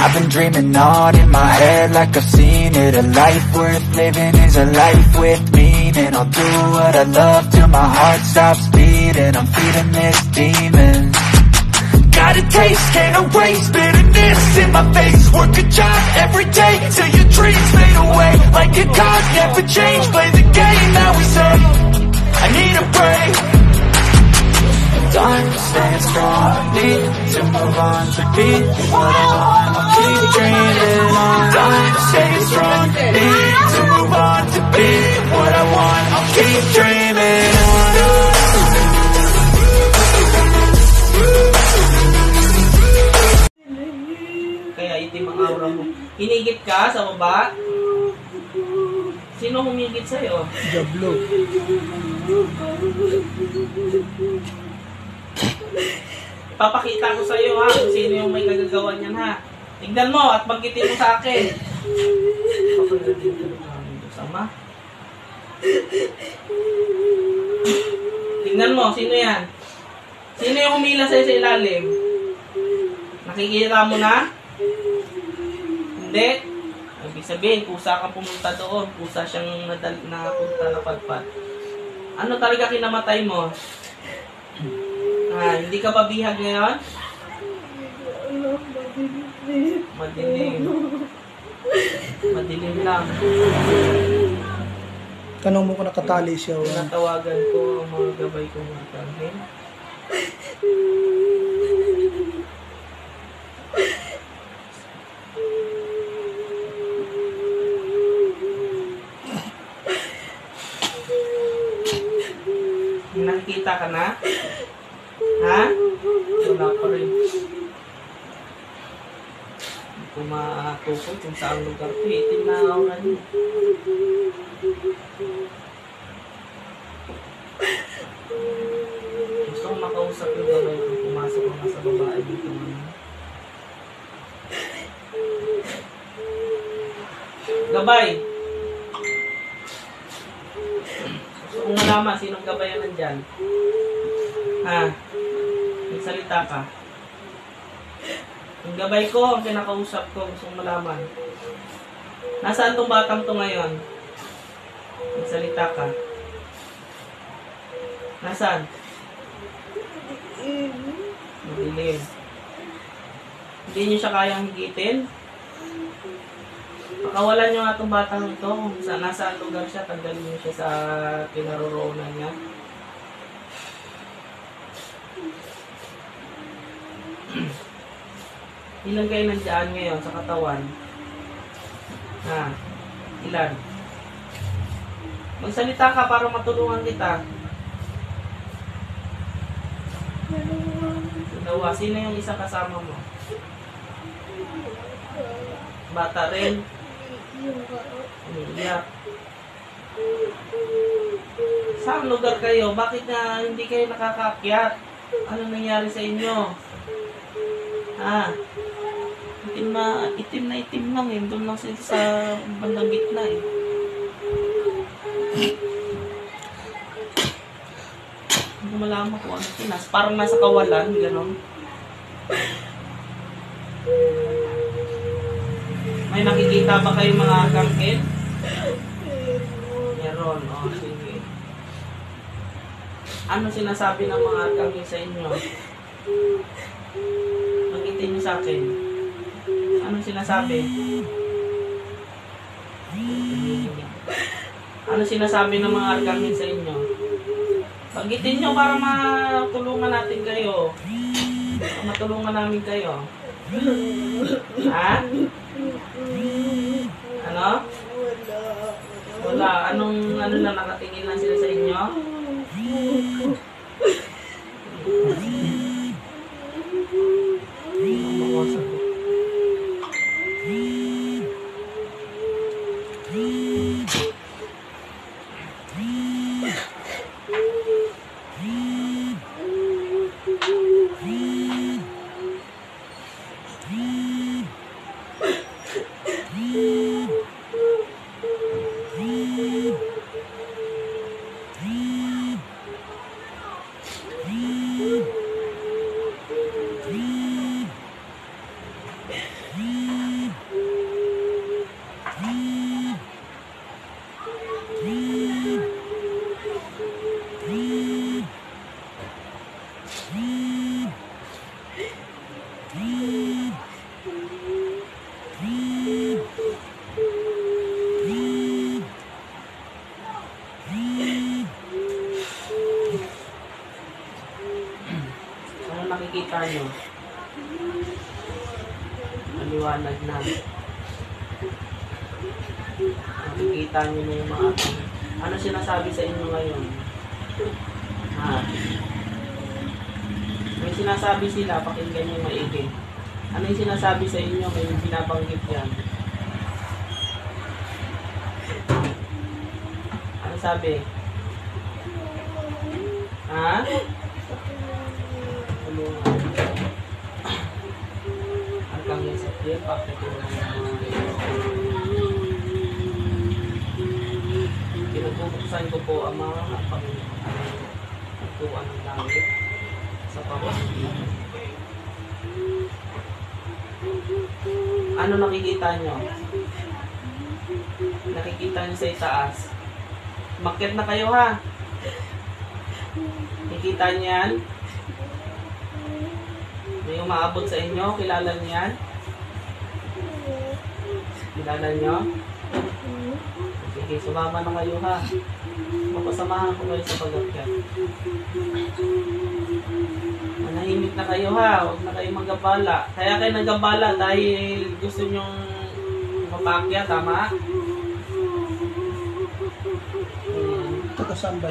I've been dreaming on in my head like I've seen it. A life worth living is a life with meaning. I'll do what I love till my heart stops beating. I'm feeding this demon. Got a taste, can't erase bitterness in my face. Work a job every day till your dreams fade away. Like a card, never change, play the game that we say. I need a break. Time staying strong, need to move on to be what I want. I'll keep dreaming on. Time staying strong, need to move on to be what I want. I'll keep dreaming on. Kaya itim ang aura mo. Hinigit ka sa baba? Sino humigit sa'yo? Diablo. Papakita ko sa'yo ha kung sino yung may kagagawa niyan ha. Tignan mo at banggitin mo sa akin. Sama. Tignan mo, sino yan? Sino yung humila sa'yo sa ilalim? Nakikita mo na? Hindi? Ibig sabihin, kusa ka pumunta doon. Kusa siyang napunta na padpad. Ano talaga kinamatay mo? Hindi ka ba bihag ngayon? Madilim. Madilim lang. Tanong mo kung nakatali siya. Natawagan ko ang mga gabay kong matangin. Nakikita ka na? Ha? Wala pa rin. Hindi ko matukoy kung saan lugar ko. Itim na aura niyo. Gusto kong makausap yung gabay kung pumasok ko sa babae dito. Gabay! Gusto kong malaman sinong gabayan nandyan. Ha? Magsalita ka. Yung gabay ko, ang kinakausap ko, gusto kong malaman. Nasaan tong batang to ngayon? Magsalita ka. Nasaan? Madilim. Hindi niyo siya kayang higitin? Pakawalan niyo nga itong batang ito kung nasaan lugar siya, tanggalin niyo siya sa kinaroroonan niya. Ilan kayo nandiyan ngayon sa katawan? Ha? Ilan? Magsalita ka para matulungan kita. Dalawa. Sino yung isa kasama mo? Bata rin? Umiiyak. Saan lugar kayo? Bakit na hindi kayo nakakaakyat? Ano nangyari sa inyo? Ha? Itim na itim lang eh. Doon lang sila sa bandang gitna eh. Hindi ko malaman kung ano sinas. Parang nasa kawalan, gano'n. May nakikita ba kayo mga arkanghel? Meron, o sige. Ano sinasabi ng mga arkanghel sa inyo? Magitin niyo sa akin. Anong sinasabi? Ano sinasabi ng mga arkanghel sa inyo? Bagitin nyo para matulungan natin kayo. Matulungan namin kayo. Ha? Ano? Wala. Ano lang nakatingin lang sila sa inyo? nakikita nyo? Maliwanag na. Nakikita nyo na yung mga ano sinasabi sa inyo ngayon? Ha? May sinasabi sila, pakinggan nyo maigi. Ano yung sinasabi sa inyo? May binabanggit yan. Ano sabi? Ha? Tulungan. Hanggang sa clear, pakitulungan ng mga pinagpupuksan ko po ang mga pagtuan ng langit sa pamamagitan. Ano nakikita nyo? Nakikita nyo sa itaas. Umakyat na kayo ha. Nakikita nyo yan? May umaabot sa inyo? Kilala nyo yan? Kilala nyo? Sige, sumama na kayo ha. Mapasamahan ko kayo sa pag-akyat. Manahimik na kayo ha. Huwag na kayo magabala. Kaya kayo nagabala dahil gusto nyong mapaakyat, tama?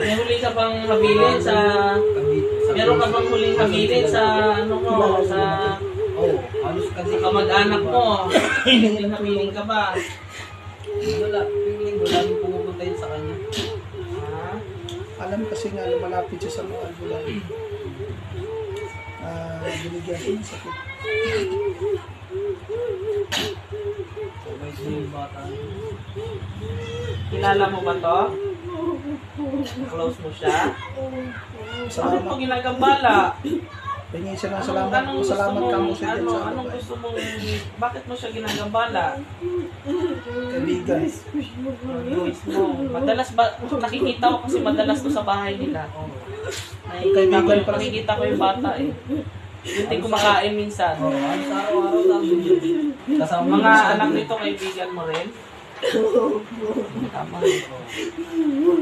May huli ka bang habilin sa... Meron ka bang huling habilin sa ano mo? Sa kamag-anak mo? Huling habilin ka ba? Wala. Piling ko lagi pumupunta yun sa kanya. Ha? Alam kasi nga malapit siya sa mga albulan. Binigyan siya ng sakit. May yung bata. Kilala mo ba to? Close mo siya? Bakit mo ginagambala? Pingin siya ng salamat. Salamat ka mo siya dyan sa Anong gusto mong... Bakit mo siya ginagambala? kaibigan. Egoist mo. Madalas ba... Nakikita ko kasi madalas to sa bahay nila. Nakikita ko yung bata eh. Hindi kumakain minsan. Araw-araw lang yun. Kasama Mga anak nito, kaibigan mo rin? Tama.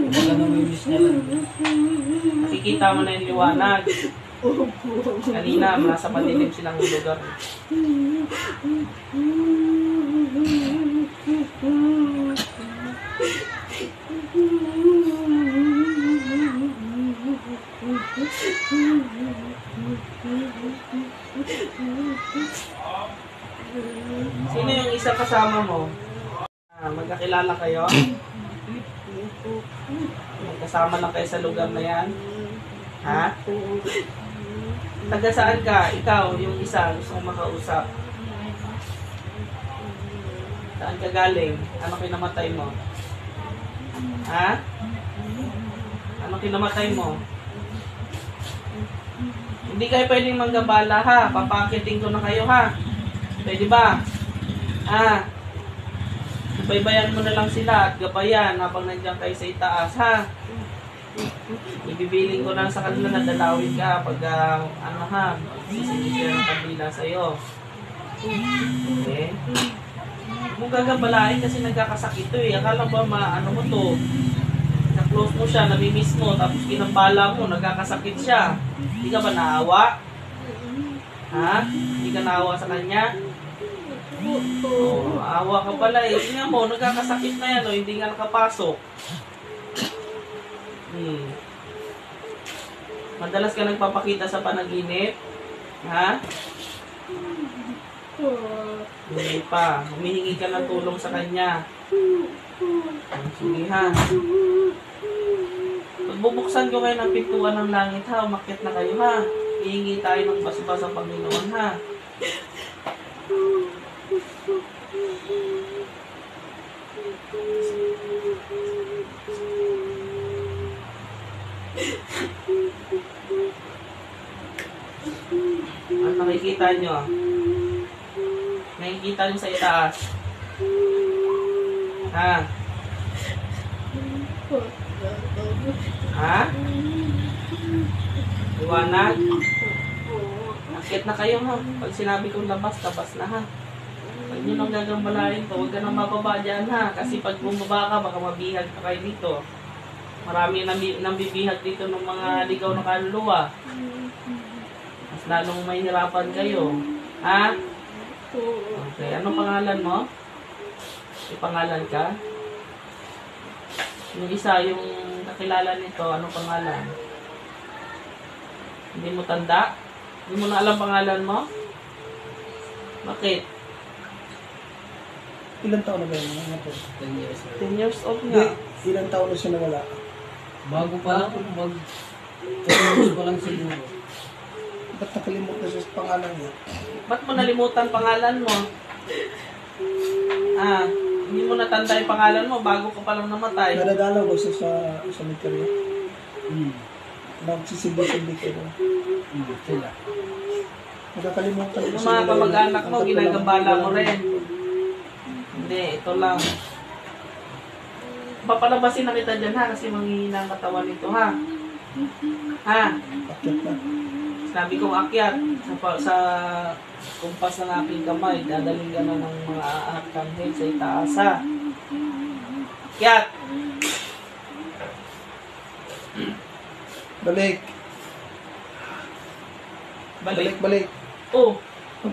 Baka namimiss niya lang. Nakikita mo na yung liwanag. Kanina, nasa madilim silang lugar. Sino yung isa kasama mo? Magkakilala kayo? Magkasama lang kayo sa lugar na yan? Ha? Taga saan ka? Ikaw, yung isa, gusto kong makausap. Saan ka galing? Ano kinamatay mo? Ha? Ano kinamatay mo? Hindi kayo pwedeng manggabala ha. Papakiting ko na kayo ha. Pwede ba? Ha? Baybayan mo na lang sila at gabayan habang nandiyan kayo sa itaas ha. Ibibiling ko lang sa kanila na dalawin ka pag ano ha, sisibigyan ng kabila sa'yo. Okay? Kung gagabalain kasi nagkakasakit to eh. Akala ba ano mo to? Na-close mo siya, namimiss mo, tapos ginambala mo, nagkakasakit siya. Hindi ka ba naawa? Ha? Hindi ka naawa sa kanya? Oh, awa ka pala eh. Tingnan mo, nagkakasakit na yan o, hindi nga nakapasok. Madalas ka nagpapakita sa panaginip? Ha? Hindi pa. Humihingi ka ng tulong sa kanya. Sige ha. Pagbubuksan ko kayo ng pintuan ng langit ha, umakyat na kayo ha. Hihingi tayo ng basbas sa Panginoon ha. At nakikita nyo, nakikita nyo sa itaas. Ha? Ha? Liwanag? Akit na kayo ha. Pag sinabi kong labas, labas na ha. Pag nyo nang gagambalain to, huwag ka nang mababa dyan ha. Kasi pag bumaba ka, baka mabihag ka kayo dito. Marami nang bibihag dito ng mga ligaw na kaluluwa. Mas lalong mahihirapan kayo. Ha? Okay, ano pangalan mo? May pangalan ka? Yung isa, yung kakilala nito, ano pangalan? Hindi mo tanda? Hindi mo na alam pangalan mo? Bakit? Ilang taon na ba yun? Ano po? 10 years old. 10 years old Hindi, nga. ilang taon na siya nawala? Bago pa lang, 10 years pa lang siguro. Ba't nakalimutan siya sa pangalan niya? Ba't mo nalimutan pangalan mo? Ah, hindi mo natanda yung pangalan mo bago ka palang namatay. Nadadalaw ko siya sa cemetery. Hmm. Nagsisilbi-silbi kayo. Sila. Nakakalimutan ko Yung siya mga nawala. kamag-anak mo, Ang tagal ginagambala lang. mo rin. Hindi, ito lang. Papalabasin na kita dyan ha, kasi manghihina ang katawan nito ha. Ha? Akyat na. Sabi kong akyat sa kumpas ng aking kamay, dadaling ka na ng mga arkanghel sa itaas ha. Akyat! Balik. Balik. Balik. Oh,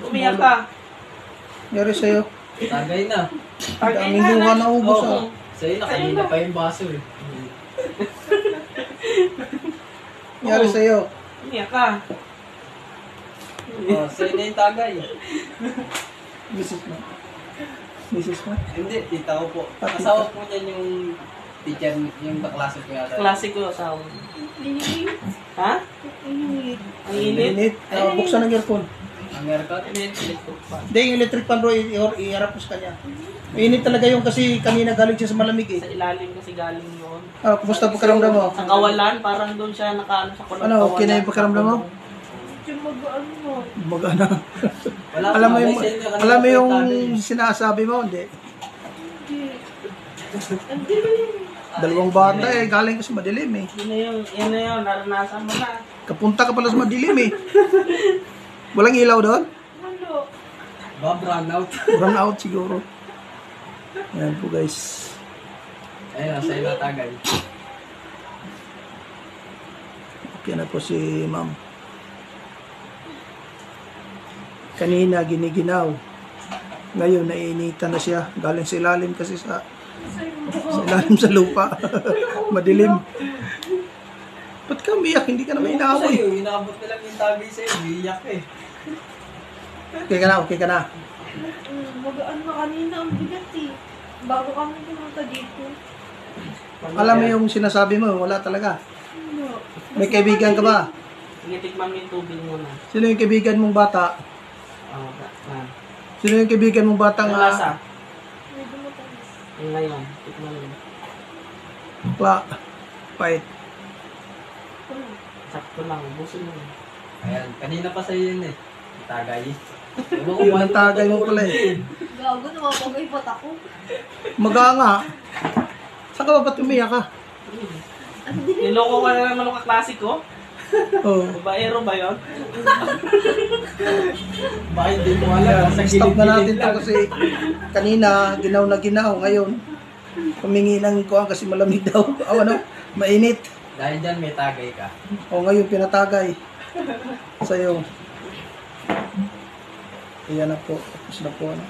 umiyak ka. Yari sa'yo. Tagay na. Daming luha na ubos Oo. ah. Sa'yo na, kanina pa yung baso eh. Yari sa'yo. Umiyak ka. Oh, sa'yo na yung tagay. Misis mo. Misis mo. Hindi, tita ko po. Ah, tita. Asawa po niyan yung teacher, yung kaklase ko yata. Klasiko sa ha? Ang init. Init. Buksan ng aircon. Ang aircon? Init. Pa. Hindi, yung electric fan bro, iharap mo sa kanya. Init talaga yung kasi kanina galing siya sa malamig eh. Sa ilalim kasi galing yun. Ah, kumusta pagkaramdam mo? Sa kawalan, parang doon siya nakaano sa kulong Ano, okay na yung pagkaramdam mo? Mag-ano. Wala Alam mo pa, yung, may sa'yo na kanina alam mo pa yung tagay. sinasabi mo, hindi? Dalawang bata eh, galing ka sa madilim eh. Yun na yun, naranasan mo na. Kapunta ka pala sa madilim eh. Walang ilaw doon? Bob run out. Run out siguro. Ayan po guys. Ayun, sa'yo na tagay. Okay na po si ma'am. Kanina giniginaw. Ngayon naiinitan na siya. Galing sa ilalim kasi sa ilalim sa lupa. Madilim. Ba't ka umiyak? Hindi ka naman inaamoy. Sa'yo, inabot na lang yung tagay sa'yo. Biyak eh. Okay ka na, okay ka na. Magaan na kanina, ang bigat eh. Bago kami pumunta dito. Alam mo yung sinasabi mo, wala talaga. Ano? May kaibigan ka ba? Sige, tikman mo yung tubig mo na. Sino yung kaibigan mong bata? Oh, na. Sino yung kaibigan mong batang Ang lasa. Medyo matamis. Yung ngayon, tikman mo. Pait. Sakto lang, ubusin mo. Ayan, kanina pa sa'yo yun eh. Tagay. Yun ang tagay mo pala eh. Gago, nawapagay pat ako. Maganga. Saan ka ba ba't umiyak ka? Niloko ka na naman ng kaklasiko? Oh. Babaero ba yun? Baka hindi mo alam. Ayan, Sa stop na natin gilid-gilid to lang. kasi kanina ginaw na ginaw. Ngayon, humingi ng kuha kasi malamig daw. O ano, mainit. Dahil dyan may tagay ka. O ngayon, pinatagay. Sa'yo. Ayan na po. Tapos na po. Ano.